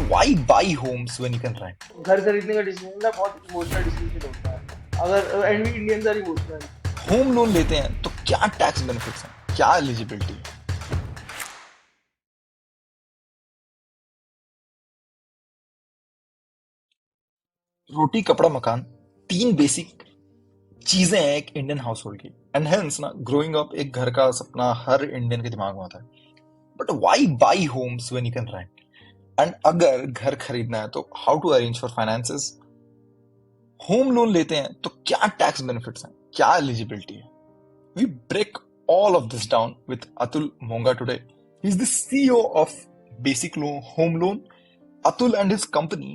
why buy homes when you can rent? घर खरीदने का डिसीजन ना बहुत इमोशनल डिसीजन होता है। अगर and we Indians are emotional. Home loan लेते हैं तो क्या टैक्स बेनिफिट्स हैं, क्या एलिजिबिलिटी है? रोटी कपड़ा मकान, तीन बेसिक चीजें हैं एक इंडियन हाउस होल्ड की। एंड हेंस ना ग्रोइंग अप एक घर का सपना हर इंडियन के दिमाग में आता है। But why buy homes when you can rent? And अगर घर खरीदना है तो how to arrange for finances? Home loan लेते हैं तो क्या टैक्स बेनिफिट्स हैं, क्या एलिजिबिलिटी है? We break all of this down with Atul Monga today. He's the CEO of Basic Home Loan. Atul and his company,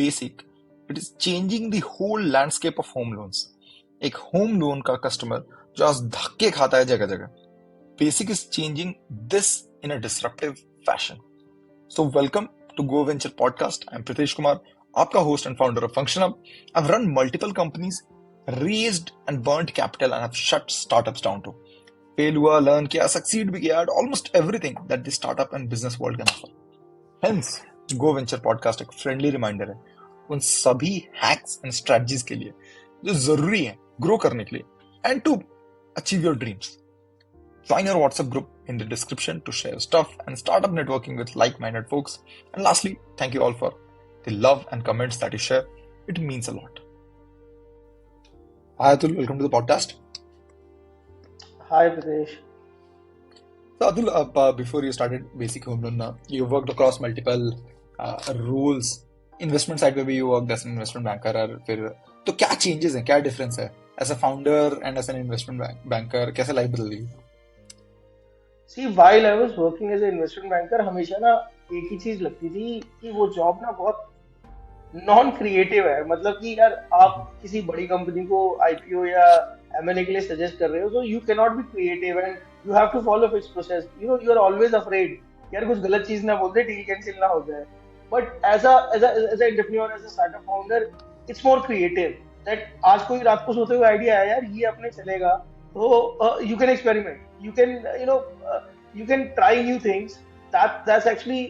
Basic, it is changing the whole landscape of home loans. एक home loan का customer जो आज धक्के खाता है जगह जगह, Basic is changing this in a disruptive fashion. So welcome to Go Venture podcast. I'm Pritesh Kumar, आपका host and founder of Function Hub. I've run multiple companies, raised and burnt capital, and have shut startups down too. Fail हुआ, learn किया, succeed भी किया, almost everything that the startup and business world can offer. Hence go venture podcast एक friendly reminder है उन सभी hacks and strategies के लिए जो जरूरी है ग्रो करने के लिए and to achieve your dreams. Join our WhatsApp group in the description to share stuff and start up networking with like-minded folks. And lastly, thank you all for the love and comments that you share. It means a lot. Hi Atul, welcome to the podcast. Hi Pradesh. So Atul, before you started Basic Home Loan, you worked across multiple roles. Investment side पे भी you worked as an investment banker और फिर तो क्या changes हैं, क्या difference है as a founder and as an investment banker? कैसे लाइफ बदल गई? See while I was working as a investment banker, हमेशा ना एक ही चीज लगती थी कि वो जॉब ना बहुत नॉन क्रिएटिव है। मतलब कि यार आप किसी बड़ी कंपनी को आईपीओ या एमएनए के लिए सजेस्ट कर रहे हो, तो you can not be creative and you have to follow fix process. You are always afraid यार कुछ गलत चीज ना बोल दे, डील कैंसिल ना हो जाए। But as a entrepreneur, as a startup founder, it's more creative. That आज कोई रात को सोते हुए आइडिया आया यार ये अपने चलेगा, तो you can experiment, you can try new things. That's actually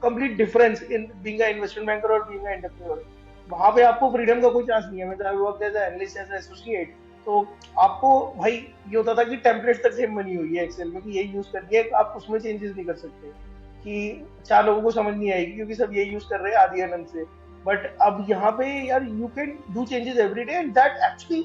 complete difference in being a investment banker और बीइंग अ एंटरप्रेन्योर। वहां पे आपको फ्रीडम का कोई चांस नहीं है। मतलब I work as an analyst, as associate, तो आपको भाई ये होता था कि टेम्पलेट तक सेम बनी हुई है एक्सेल में कि यही यूज करनी है, आप उसमें चेंजेस नहीं कर सकते कि चार लोगों को समझ नहीं आएगी क्योंकि सब यही यूज कर रहे हैं आदि आनंद से। बट अब यहाँ पे यार you can do changes every day and that actually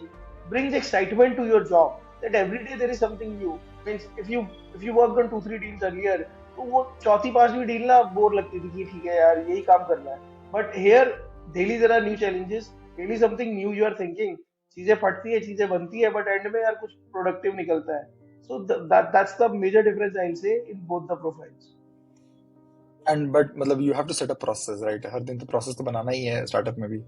brings excitement to your job, that every day there is something new. Means if you worked on 2-3 deals earlier, तो वो चौथी पांचवी डील ना बोर लगती थी कि ठीक है यार यही काम करना है। But here daily there are new challenges, daily something new you are thinking. चीजें फटती है, चीजें बनती है, बट एंड में यार कुछ प्रोडक्टिव निकलता है। So that's the major difference I see in both the profiles. And but मतलब you have to set a process, right? हर दिन तो process तो बनाना ही है startup में भी.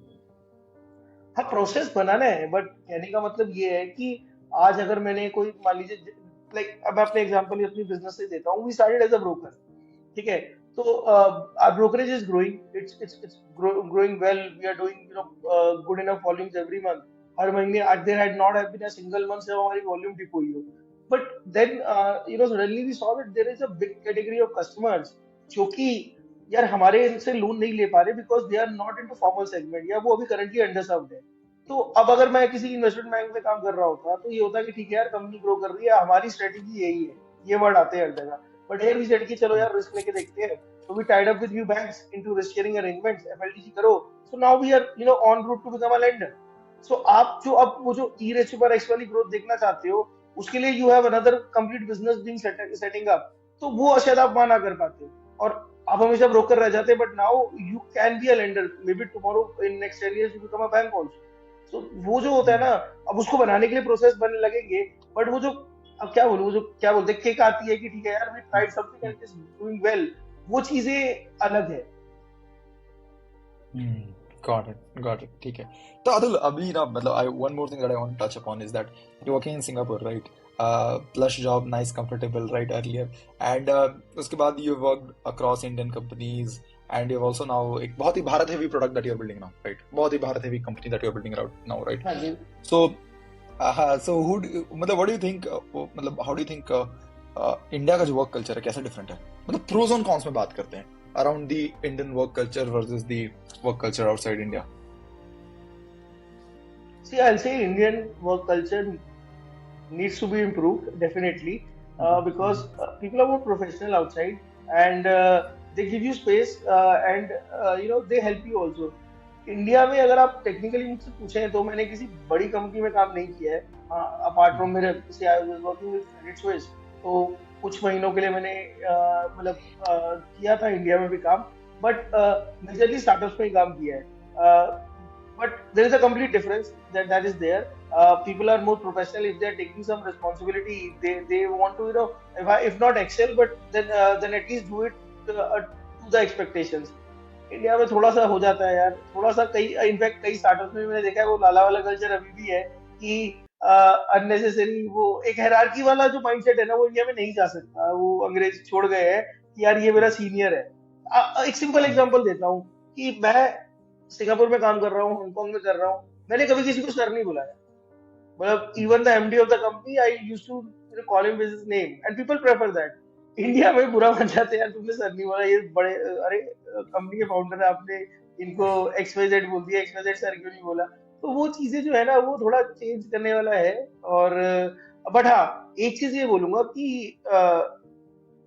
हाँ प्रोसेस बनाना है, बट कहने का मतलब ये है कि आज अगर मैंने कोई मान लीजिए, लाइक अब मैं अपने एग्जांपल अपनी बिजनेस से देता हूँ। We started as a broker, ठीक है। तो our brokerage is growing, it's growing well, we are doing good enough volumes every month। हर महीने there had not have been a single month जब हमारी वॉल्यूम डिप हुई हो। But then suddenly we saw that there is a big category of customers जो कि यार हमारे इनसे लोन नहीं ले पा रहे because they are not into formal segment, या वो अभी करंटली अंडर सर्व्ड है। तो अब अगर मैं किसी इन्वेस्टमेंट बैंक में काम कर रहा होता तो ये होता कि ठीक है यार कंपनी ग्रो कर रही है, हमारी स्ट्रेटेजी यही है, ये वर्ड आते हैं हर जगह। बट हियर वी सेड कि चलो यार रिस्क लेके देखते हैं। So we tied up with few banks into risk sharing arrangements, FLTC करो। So now we are on route to become a lender। So आप जो अब वो जो e ratio पर x वाली ग्रोथ देखना चाहते हो, उसके लिए you have another complete business being setting up। तो वो शायद आप वहां ना कर पाते और आप हमेशा ब्रोकर रह जाते। But now you can be a lender, may be tomorrow in next 10 years you become a bank also. So वो जो होता है ना, अब उसको बनाने के लिए प्रोसेस बनने लगेंगे। बट वो जो अब क्या बोलूं, वो जो क्या बोलते हैं किक आती है कि ठीक है यार we tried something and it is doing well, वो चीजें अलग है। Got it, got it. ठीक है. तो अतुल अभी ना मतलब one more thing that I want to touch upon is that you're working in Singapore, right? Plush job, nice, comfortable, right? Earlier, and उसके बाद you worked across Indian companies, and you've also now एक बहुत ही Bharat heavy product that you're building now, right? बहुत ही Bharat heavy company that you're building out now, right? हाँ जी। So, so मतलब what do you think? मतलब how do you think India का जो work culture है कैसे डिफरेंट है? मतलब प्रोज और कॉन्स में बात करते हैं. around the Indian work culture versus the work culture outside India? See, I'll say Indian work culture needs to be improved definitely, because people are more professional outside, and they give you space, and they help you also. India में अगर आप technically मुझसे पूछें तो मैंने किसी बड़ी company में काम नहीं किया है, अपार्ट फ्रॉम मेरे जैसे आई was working with Credit Suisse, तो कुछ महीनों के लिए मैंने मतलब किया था इंडिया में भी काम, बट मेजरली स्टार्टअप्स में ही काम किया है, but there is a complete difference that is there. People are more professional if they are taking some responsibility. They want to, if not excel, but then at least do it to the expectations. India में थोड़ा सा हो जाता है यार, थोड़ा सा कई इनफैक्ट कई स्टार्टअप्स में मैंने देखा है वो लाला वाला कल्चर अभी भी है कि अननेसेसरी वो एक हायरार्की वाला जो माइंडसेट है ना, वो इंडिया में नहीं जा सकता, वो अंग्रेज छोड़ गए हैं कि यार ये मेरा सीनियर है। एक सिंपल एग्जांपल देता हूँ कि मैं सिंगापुर में काम कर रहा हूँ, हांगकांग में कर रहा हूँ, मैंने कभी किसी को सर नहीं बुलाया, मतलब even the MD of the company I used to call him with his name and people prefer that. India में बुरा मान जाते हैं यार, तुमने सर नहीं बोला, ये बड़े अरे कंपनी के फाउंडर है, आपने इनको एक्सवाईजेड बोल दिया, एक्सवाईजेड सर क्यों नहीं बोला। तो वो चीजें जो है ना वो थोड़ा चेंज करने वाला है। और बट हाँ, एक चीज ये बोलूंगा कि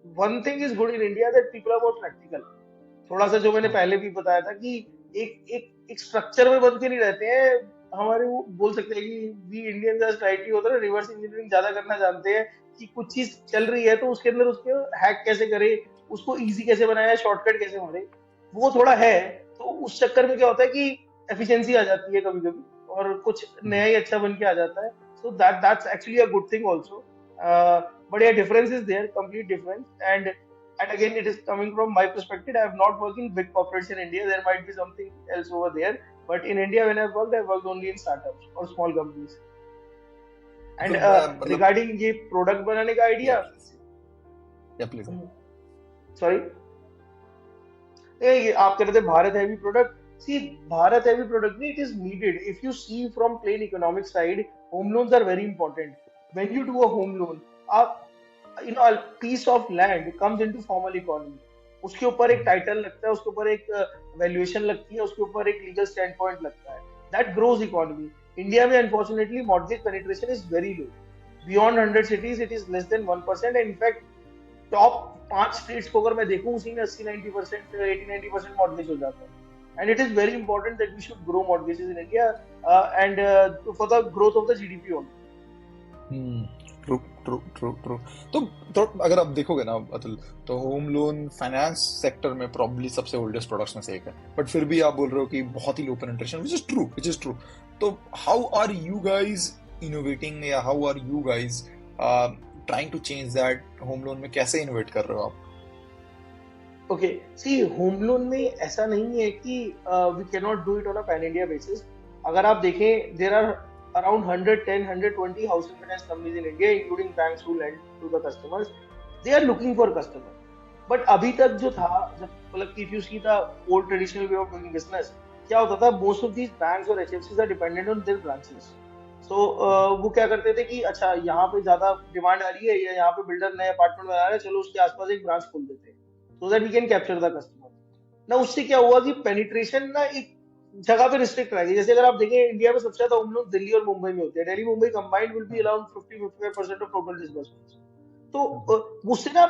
one thing is good in India that people are more practical. थोड़ा सा जो मैंने पहले भी बताया था कि एक स्ट्रक्चर में बन के नहीं रहते हैं हमारे, वो बोल सकते हैं कि वी इंडियन का स्ट्राइटी होता है, रिवर्स इंजीनियरिंग ज्यादा करना जानते हैं कि कुछ चीज चल रही है तो उसके अंदर उसके हैक कैसे करे, उसको इजी कैसे बनाया, शॉर्टकट कैसे मारे, वो थोड़ा है। तो उस चक्कर में क्या होता है कि एफिशिएंसी आ जाती है कभी कभी, और कुछ नया ही अच्छा बन के आ जाता है। So that's actually a good thing also. But yeah, difference is there, complete difference. And again, it is coming from my perspective. I have not worked in big corporates in India. There might be something else over there. But in India, when I worked only in startups or small companies. तो And मतलब regarding ये product बनाने का या idea, please, या please. sorry, ये आप कह रहे थे भारत हैवी प्रोडक्ट। सी, भारत हैवी प्रोडक्ट नहीं, it is needed. If you see from plain economic side, home loans are very important. When you do a home loan, आप a piece of land comes into formal economy, उसके ऊपर एक title लगता है, उसके ऊपर एक वैल्यूएशन लगती है, उसके ऊपर एक लीगल स्टैंड पॉइंट लगता है, दैट ग्रोज इकोनॉमी। इंडिया में unfortunately mortgage penetration is very low, beyond 100 cities it is less than 1%। In fact top 5 states को अगर मैं देखूं, उसी में 80-90%, 80-90% मॉर्गेज हो जाता है। And it is very important that we should grow mortgages in India, and for the growth of the GDP only. True true true true. तो अगर आप देखोगे ना अतुल, तो होम लोन फाइनेंस सेक्टर में प्रॉब्ली सबसे ओल्डेस्ट प्रोडक्ट्स में से एक है, बट फिर भी आप बोल रहे हो कि बहुत ही low penetration, which is true, which is true. तो how are you guys innovating, या how are you guys trying to change that? Home loan में कैसे इनोवेट कर रहे हो आप? ओके, सी, होम लोन में ऐसा नहीं है कि we can not do it on a pan India basis. अगर आप देखें, there are around 110 120 housing finance companies in India, including banks who lend to the customers. They are looking for customer, but अभी तक जो था, जब मतलब if you see the old traditional way of doing business, क्या होता था, most of these banks और HFCs are dependent on their branches. So वो क्या करते थे कि अच्छा यहाँ पे ज्यादा डिमांड आ रही है, या यहाँ पे बिल्डर नए अपार्टमेंट बना रहा है, चलो उसके आसपास एक ब्रांच खोल देते हैं, so that we can capture the customer. ना उससे क्या हुआ कि पेनिट्रेशन ना एक जगह पे रिस्ट्रिक्ट रह गई। जैसे अगर आप देखें, इंडिया में सबसे ज्यादा होम लोन दिल्ली और मुंबई में होते हैं। Delhi Mumbai combined will be around 50-55% of total disbursements. तो उससे ना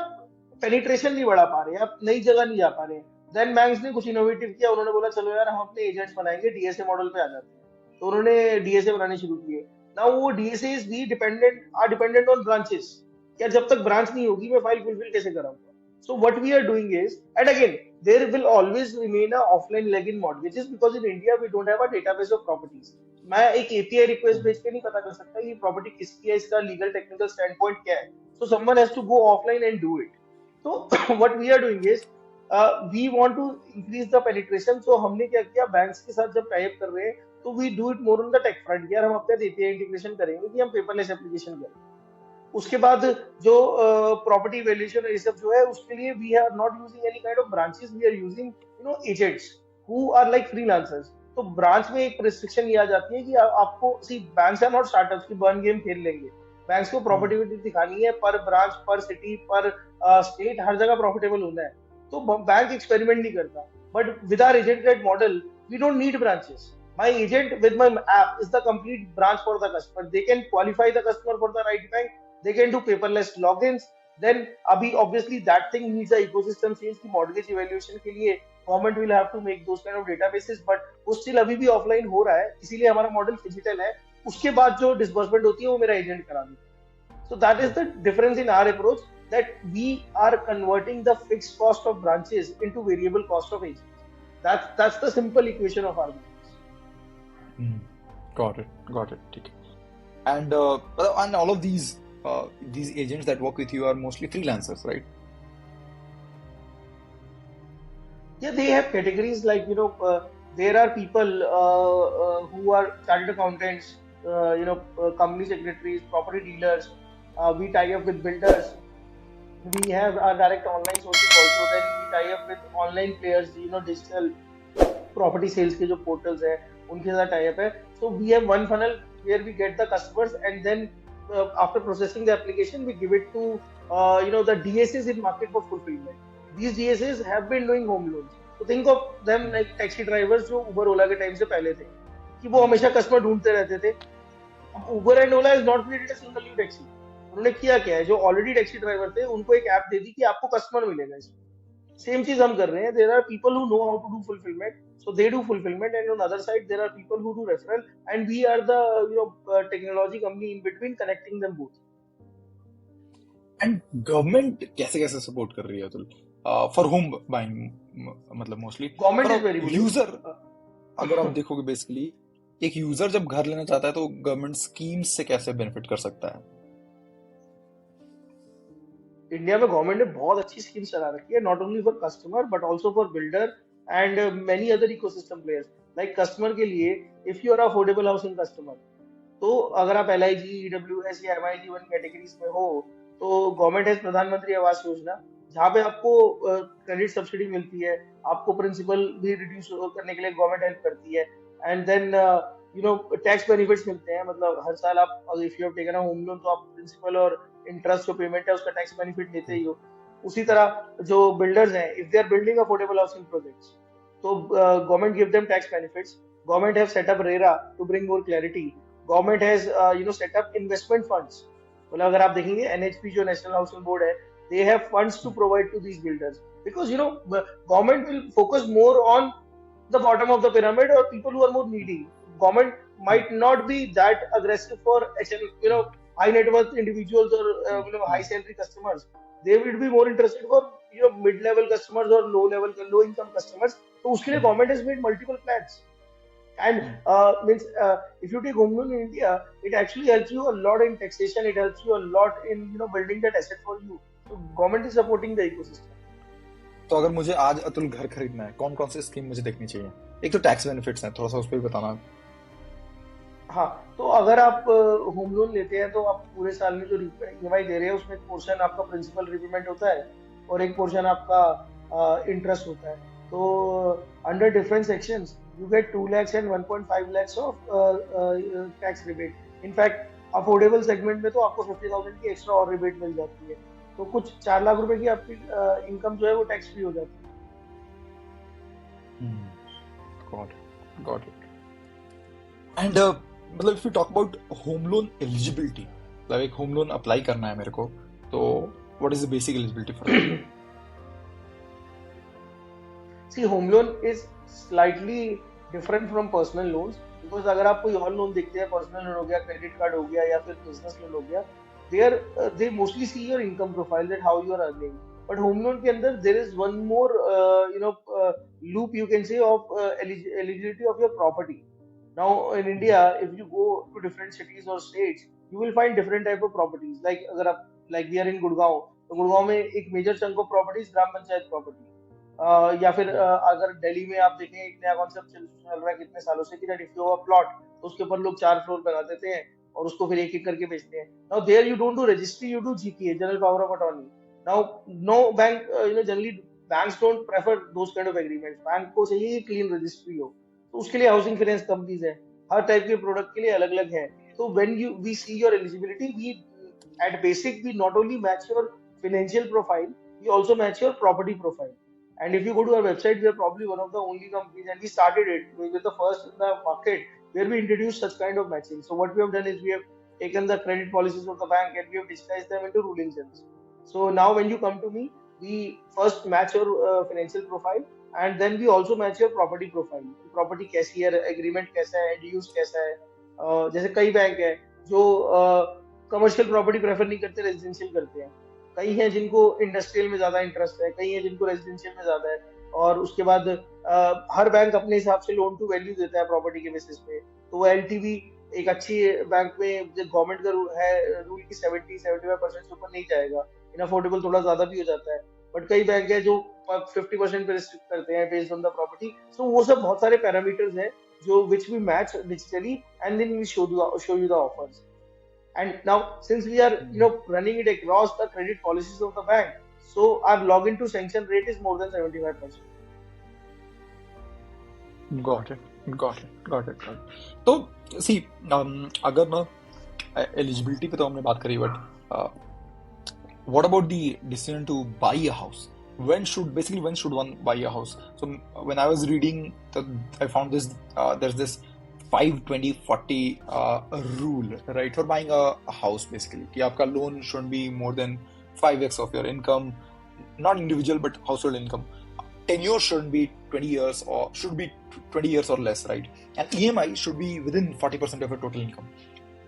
पेनिट्रेशन नहीं बढ़ा पा रहे हैं, आप नई जगह नहीं जा पा रहे हैं। देन बैंक्स ने कुछ इनोवेटिव किया, उन्होंने बोला चलो यार हम अपने एजेंट्स बनाएंगे, डीएसए मॉडल पे आ जाते हैं। तो उन्होंने डीएसए बनाने शुरू किए। नाउ वो डीएसए भी डिपेंडेंट ऑन ब्रांचेस। यार जब तक ब्रांच नहीं होगी, मैं फाइल फुलफिल कैसे कराऊंगा? So what we are doing is, and again, there will always remain a offline leg in mortgages because in India we don't have a database of properties. मैं एक API रिक्वेस्ट भेज के नहीं पता कर सकता कि प्रॉपर्टी किसकी है, इसका लीगल टेक्निकल स्टैंड पॉइंट क्या है। So someone has to go offline and do it. So what we are doing is, we want to increase the penetration. So हमने क्या किया, बैंक्स के साथ जब टाइप कर रहे हैं, तो we do it more on the tech front। यार हम अपने API इंटीग्रेशन करेंगे कि हम पेपरलेस एप्लीकेशन करें। उसके बाद जो प्रॉपर्टी वैल्यूएशन ये सब जो है, उसके लिए we are not using any kind of branches, we are using agents who are like freelancers. तो ब्रांच में एक रिस्ट्रिक्शन ये आ जाती है कि आपको, see, banks are not startups की बर्न गेम खेल लेंगे। बैंक्स को प्रॉफिटेबिलिटी दिखानी है, पर ब्रांच, पर सिटी, पर स्टेट, हर जगह प्रॉफिटेबल होना है। तो बैंक एक्सपेरिमेंट नहीं करता. But with our agent led model we don't need branches. My agent with my app is the complete branch for the customer. They can qualify the customer for the right bank. They can do paperless logins. Then अभी obviously that thing needs a ecosystem change की mortgage evaluation के लिए government will have to make those kind of databases. But वो still अभी भी offline हो रहा है, इसीलिए हमारा मॉडल डिजिटल है. उसके बाद जो डिसबर्समेंट होती है वो मेरा एजेंट करा देता है. So that is the difference in our approach, that we are converting the fixed cost of branches into variable cost of agents. That's the simple equation of our business. Hmm. Got it. ठीक है. And all of these agents that work with you are mostly freelancers, right? Yeah, they have categories like, there are people who are chartered accountants, company secretaries, property dealers. We tie up with builders. We have our direct online sourcing also. Then we tie up with online players, digital property sales के जो portals है उनके साथ tie up है. So we have one funnel where we get the customers, and then after processing the application we give it to the DSAs in market for fulfillment. These DSAs have been doing home loans. So think of them like taxi drivers जो Uber Ola के time से पहले थे, कि वो हमेशा customer ढूंढते रहते थे. अब Uber and Ola is not created a single new taxi. उन्होंने किया क्या है, जो ऑलरेडी टैक्सी ड्राइवर थे उनको एक ऐप दे दी कि आपको कस्टमर मिलेगा इसमें. सेम चीज हम कर रहे हैं. There are people who know how to do fulfilment, so they do fulfilment, and on other side there are people who do referral, and we are the technology company in between connecting them both. And government कैसे कैसे support कर रही है Atul for home buying, मतलब mostly government for is very good. User? अगर आप देखोगे basically एक यूजर जब घर लेना चाहता है तो गवर्नमेंट स्कीम्स से कैसे बेनिफिट कर सकता है? इंडिया में गवर्नमेंट ने बहुत अच्छी स्कीम चला रखी है, not only for customer but also for builder and many other ecosystem players. Like customer के लिए, if you are affordable housing customer, तो अगर आप LIG, EWS या MIG वन कैटेगरीज में हो, तो गवर्नमेंट है प्रधानमंत्री आवास योजना, जहाँ पे आपको क्रेडिट सब्सिडी मिलती है, आपको प्रिंसिपल भी रिड्यूस करने के लिए गवर्नमेंट हेल्प करती है, एंड देन टैक्स बेनिफिट्स मिलते हैं. मतलब हर साल आप if you have taken a home loan तो आप प्रिंसिपल और इंटरेस्ट जो पेमेंट है उसका टैक्स बेनिफिट लेते ही हो. उसी तरह जो बिल्डर्स हैं, if they are building affordable housing projects, तो government give them tax benefits. Government have set up RERA to bring more clarity. Government has set up investment funds. मतलब अगर आप देखेंगे NHB जो नेशनल हाउसिंग बोर्ड है, they have funds to provide to these builders, because government will focus more on the bottom of the pyramid or people who are more needy. Government might not be that aggressive for high net worth individuals or high salary customers. They will be more interested for mid level customers or low income customers. तो उसके लिए government has made multiple plans. And means if you take home loan in India, it actually helps you a lot in taxation. It helps you a lot in building that asset for you. So government is supporting the ecosystem. तो अगर मुझे आज अतुल घर खरीदना है, कौन कौन सी scheme मुझे देखनी चाहिए? एक तो टैक्स बेनिफिट्स हैं, थोड़ा सा उस पर भी बताना. हाँ, तो अगर आप होम लोन लेते हैं तो आप पूरे साल में जो EMI दे रहे हैं उसमें एक पोर्शन आपका प्रिंसिपल रिपेमेंट होता है और एक पोर्शन आपका इंटरेस्ट होता है. तो under different sections you get 2 lakhs and 1.5 lakhs of tax rebate. In fact, affordable segment में तो आपको 50,000 की एक्स्ट्रा और रिबेट मिल जाती है. तो कुछ 4 लाख रुपए की आपकी इनकम जो है वो टैक्स फ्री हो जाती है. Got it. एंड मतलब if you talk about home loan eligibility, मतलब एक होम लोन अप्लाई करना है मेरे को, तो what is the basic eligibility for that? See, home loan is slightly different from personal loans, because अगर आप कोई और लोन देखते हैं, पर्सनल लोन हो गया, क्रेडिट कार्ड हो गया या फिर बिजनेस लोन हो गया, they mostly see your income profile, that how you are earning. But home loan के अंदर there is one more loop you can say of eligibility of your property. Now in India, if you go to different cities or states, you will find different type of properties. Like अगर आप we are in Gurgaon, तो गुड़गांव में एक major chunk of properties ग्राम panchayat property. या फिर अगर दिल्ली में आप देखें, एक नया कॉन्सेप्ट चल रहा है कितने सालों से कि that if you have a plot, तो उसके ऊपर लोग 4 फ्लोर बना देते हैं और उसको फिर एक एक करके बेचते हैं. Now there you don't do registry, you do GPA, general power of attorney. Now no bank, generally banks don't prefer those kind of agreements. Bank को चाहिए क्लीन रजिस्ट्री हो. तो उसके लिए हाउसिंग फाइनेंस कंपनीज है, हर टाइप के product के लिए अलग अलग है. तो when we see your eligibility, we at basic we not only match your financial profile, we also match your property profile. And if you go to our website, we are probably one of the only companies, and we started it. We were the first in the market where we introduced such kind of matching. So what we have done is we have taken the credit policies of the bank and we have digitized them into rule engines. So now when you come to me, we first match your financial profile, and then we also match your property profile. Property कैसी है, agreement कैसा है, and use कैसा है. जैसे कई bank है जो कमर्शियल प्रॉपर्टी प्रेफर नहीं करते, रेजिडेंशियल करते हैं. कई हैं जिनको इंडस्ट्रियल में ज्यादा इंटरेस्ट है, कई हैं जिनको रेजिडेंशियल में ज्यादा है. और उसके बाद हर बैंक अपने हिसाब से लोन टू वैल्यू देता है प्रॉपर्टी के बेसिस पे. तो वो एलटीवी एक अच्छी बैंक में गवर्नमेंट का रूल है, रूल की 70-75% से ऊपर नहीं जाएगा. इन अफोर्डेबल थोड़ा ज्यादा भी हो जाता है. बट कई बैंक है जो 50% पे रिस्ट्रिक्ट करते हैं based on the property. So वो सब बहुत सारे पैरामीटर्स हैं जो which we match digitally, and then we show you the offers. And now, since we are, running it across the credit policies of the bank, so our login to sanction rate is more than 75%. Got it. Got it. Got it. Got it. तो सी अगर ना eligibility पे तो हमने बात करी, but what about the decision to buy a house? When should one buy a house? So when I was reading, I found this there's this 5-20-40 rule, right, for buying a house, basically कि आपका loan shouldn't be more than 5x of your income, not individual but household income. Tenure shouldn't be 20 years or should be 20 years or less, right? And EMI should be within 40% of your total income.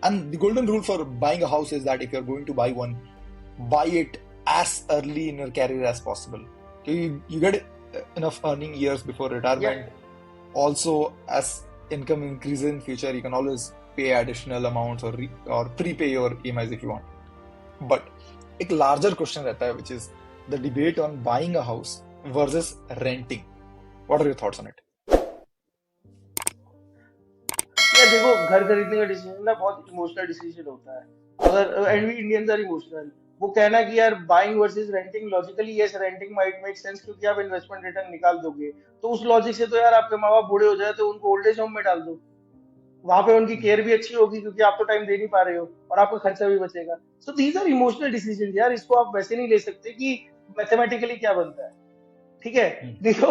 And the golden rule for buying a house is that if you're going to buy one, buy it as early in your career as possible. You get enough earning years before retirement. Yeah. Also, as income increases in future, you can always pay additional amounts or prepay your EMIs if you want. But एक larger question रहता है, which is the debate on buying a house versus renting. What are your thoughts on it? यार देखो, घर खरीदने का decision ना बहुत इमोशनल डिसीजन होता है. अगर and we Indians are emotional. वो कहना कि यार buying versus renting, logically yes renting might make sense क्योंकि आप इन्वेस्टमेंट रिटर्न निकाल दोगे. तो उस लॉजिक से तो यार आपके माँ बाप बूढ़े हो जाए तो उनको ओल्ड एज होम में डाल दो. वहां पे उनकी केयर भी अच्छी होगी क्योंकि आप तो टाइम दे नहीं पा रहे हो और आपका खर्चा भी बचेगा. So these are emotional decision यार. इसको आप वैसे नहीं ले सकते कि मैथमेटिकली क्या बनता है. ठीक है. देखो,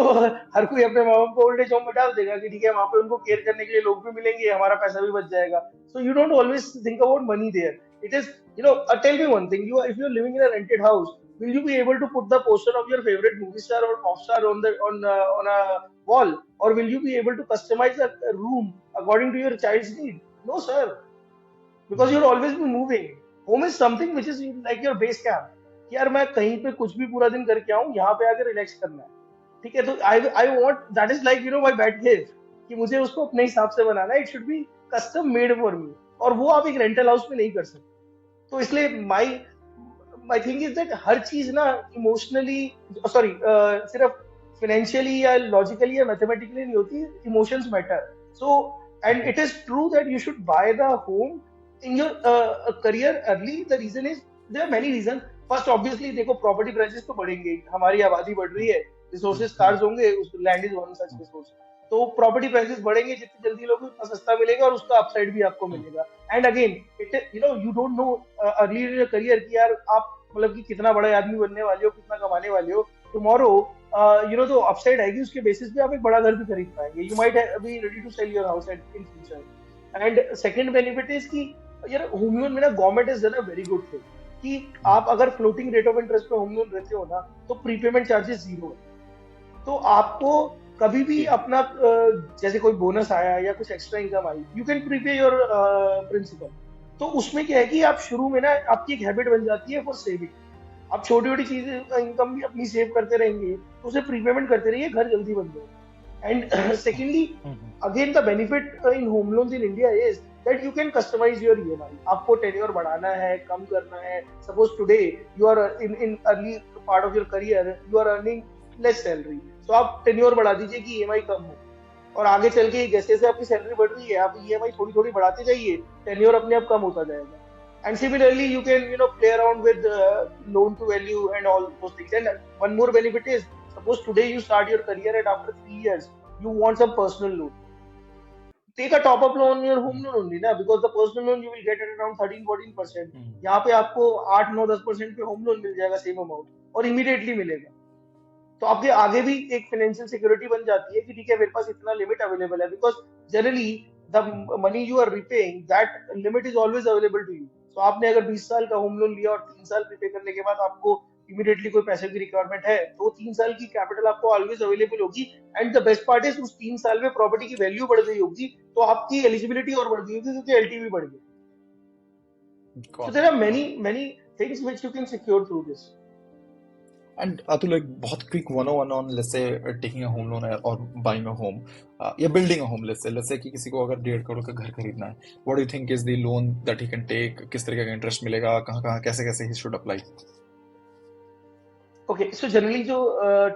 हर कोई अपने माँ बाप को ओल्ड एज होम में डाल देगा कि ठीक है वहां पे उनको केयर करने के लिए लोग भी मिलेंगे, हमारा पैसा भी बच जाएगा. So you don't always think about money there. It is, tell me one thing, if you are living in a rented house, will you be able to put the poster of your favorite movie star or pop star on a wall, or will you be able to customize a room according to your child's need? No sir, because you'll always be moving. Home is something which is like your base camp. कि यार मैं कहीं पे कुछ भी पूरा दिन करके आऊं, यहाँ पे आके रिलैक्स करना है. ठीक है. तो I want that is like my bed cave, कि मुझे उसको अपने हिसाब से बनाना है. It should be custom made for me, और वो आप एक रेंटल हाउस में नहीं कर सकते. तो इसलिए my my thing is that हर चीज ना इमोशनली, सॉरी, सिर्फ फाइनेंशियली या लॉजिकली या मैथमेटिकली नहीं होती. Emotions matter. So and it is true that you should buy the home in your career early. The reason is, there are many reason. First obviously देखो, property prices तो बढ़ेंगे, हमारी आबादी बढ़ रही है, रिसोर्सेज स्कार्स होंगे, उस land is one such resource. तो प्रॉपर्टी प्राइसेस बढ़ेंगे, जितनी जल्दी लोगे उतना सस्ता मिलेगा और उसका अपसाइड भी आपको मिलेगा. And again it, you don't know early in your career कि यार आप मतलब कि कितना बड़ा आदमी बनने वाले हो, कितना कमाने वाले हो. टुमारो तो अपसाइड आएगी, उसके बेसिस पे आप एक बड़ा घर भी खरीद पाएंगे. You might be ready to sell your house in future. And second benefit is कि यार होम लोन में ना government is done a very good thing कि आप अगर फ्लोटिंग रेट ऑफ इंटरेस्ट पे होम लोन लेते हो ना, तो प्रीपेमेंट चार्जेस जीरो है. तो आपको कभी भी अपना जैसे कोई बोनस आया या कुछ एक्स्ट्रा इनकम आई, you can prepay your principal. तो उसमें क्या है कि आप शुरू में ना आपकी एक हैबिट बन जाती है फॉर सेविंग. आप छोटी छोटी चीजें इनकम भी अपनी सेव करते रहेंगे, तो उसे प्रीपेमेंट करते रहिए, घर जल्दी बन जाएगा. And secondly, again the benefit in home loans in India is that you can customize your EMI. आपको टेन्योर बढ़ाना है, कम करना है. Suppose today you are in early part of your career, you are earning less salary, so आप tenure बढ़ा दीजिए कि EMI कम हो. और आगे चल के जैसे जैसे आपकी सैलरी बढ़ रही है, आप EMI थोड़ी थोड़ी बढ़ाते जाइए, टेन्योर अपने आप कम होता जाएगा. And similarly, you can play around with loan to value and all those things. And one more benefit is, suppose today you start your career and after 3 years you want some personal loan. Take a top up loan on your home loan only ना, because the personal loan you will get at around 13-14%. यहाँ पे आपको 8-9-10% पे home loan मिल जाएगा same amount, और immediately मिलेगा. तो आपके आगे भी एक फाइनेंशियल सिक्योरिटी बन जाती है कि ठीक है मेरे पास इतना लिमिट अवेलेबल है, because generally the money you are repaying that limit is always available to you. तो आपने अगर 20 साल का होम लोन लिया और 3 साल रिपे करने के बाद आपको इमीडिएटली कोई पैसे की रिक्वायरमेंट है, तो 3 साल की कैपिटल आपको ऑलवेज अवेलेबल होगी। And the best part is उस 3 साल में प्रॉपर्टी की वैल्यू बढ़ गई होगी, तो आपकी एलिजिबिलिटी और बढ़ गई होगी क्योंकि एलटीवी बढ़ गई। So got there it, are got many it. Many things which you can secure through this. And Atul, एक बहुत quick 101 on let's say taking a home loan और बाइंग अ होम या building a home. Let's say कि किसी को अगर 1.5 करोड़ का घर खरीदना है, what do you think is the loan that he can take? किस तरीके का इंटरेस्ट मिलेगा, कहाँ कहाँ कैसे कैसे he should apply? Okay, so generally जो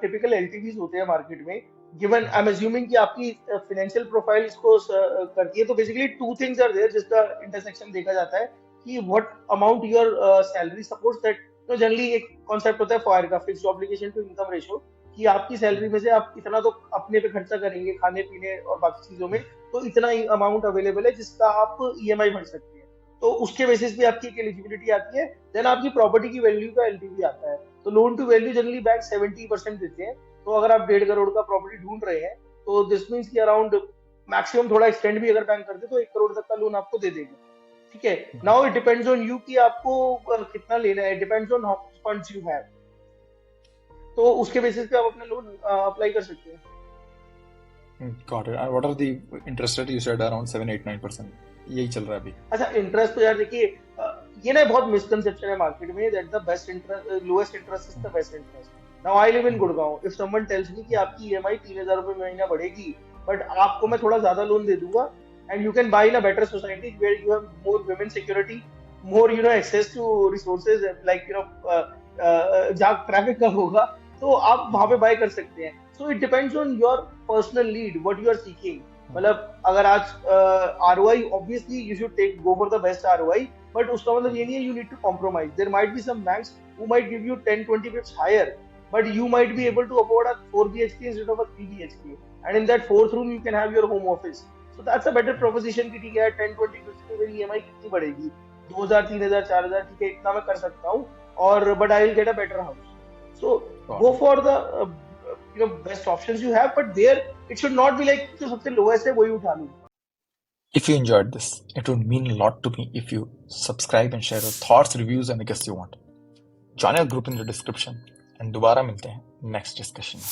टिपिकल एलटीवीज होते हैं मार्केट में, गिवन आई एम अज्यूमिंग कि आपकी फाइनेंशियल प्रोफाइल इसको करती है, तो basically two things are there जिसका इंटरसेक्शन देखा जाता है कि what amount your salary supports that. तो जनरली एक कॉन्सेप्ट होता है फायर का, fixed obligation to income ratio, कि आपकी सैलरी में से आप इतना तो अपने पे खर्चा करेंगे खाने पीने और बाकी चीजों में, तो इतना ही अमाउंट अवेलेबल है जिसका आप ईएमआई भर सकते हैं। तो उसके बेसिस पे आपकी एक एलिजिबिलिटी आती है। देन आपकी प्रॉपर्टी की वैल्यू का एलटीवी आता है। तो loan to value generally bank 70% देते हैं। तो अगर आप 1.5 करोड़ का प्रॉपर्टी ढूंढ रहे हैं, तो दिस मीन्स कि अराउंड मैक्सिमम थोड़ा एक्सटेंड भी अगर बैंक करते तो 1 करोड़ तक का लोन आपको दे देगा। ठीक है, now it depends on you कि आपको कितना लेना है, depends on how funds you have. तो उसके बेसिस पे आप अपना लोन अप्लाई कर सकते हैं। Got it. And what are the interest rate? You said around 7 8 9%, यही चल रहा है अभी? अच्छा, इंटरेस्ट तो यार देखिए, ये ना बहुत मिसकंसेप्शन है मार्केट में that the best interest, lowest interest is the best interest. Now I live in Gurgaon, if someone tells me कि आपकी ईएमआई 3,000 रुपए महीना बढ़ेगी, बट आपको मैं थोड़ा ज्यादा लोन दे दूंगा, and you can buy in a better society where you have more women security, more access to resources, like जहाँ ट्रैफिक कम होगा, तो आप वहां पे बाय कर सकते हैं। So it depends on your personal need, what you are seeking. मतलब अगर आज ROI, obviously you should take go for the best ROI, but उसका मतलब ये नहीं है you need to compromise. There might be some banks who might give you 10-20 pips higher, but you might be able to afford a 4 BHK instead of a 3 BHK, and in that fourth room you can have your home office. So that's a better proposition कि ठीक है 10-20 pips पे मेरी EMI कितनी बढ़ेगी, 2,000 3,000 4,000, ठीक है इतना मैं कर सकता हूँ, और but I will get a better house. So got go it. for the best options you have, but there it should not be like जो सबसे lowest है वही उठा लूँ। If you enjoyed this, it would mean a lot to me if you subscribe and share your thoughts, reviews, and the guests you want. Join our group in the description, and दोबारा मिलते हैं next discussion में।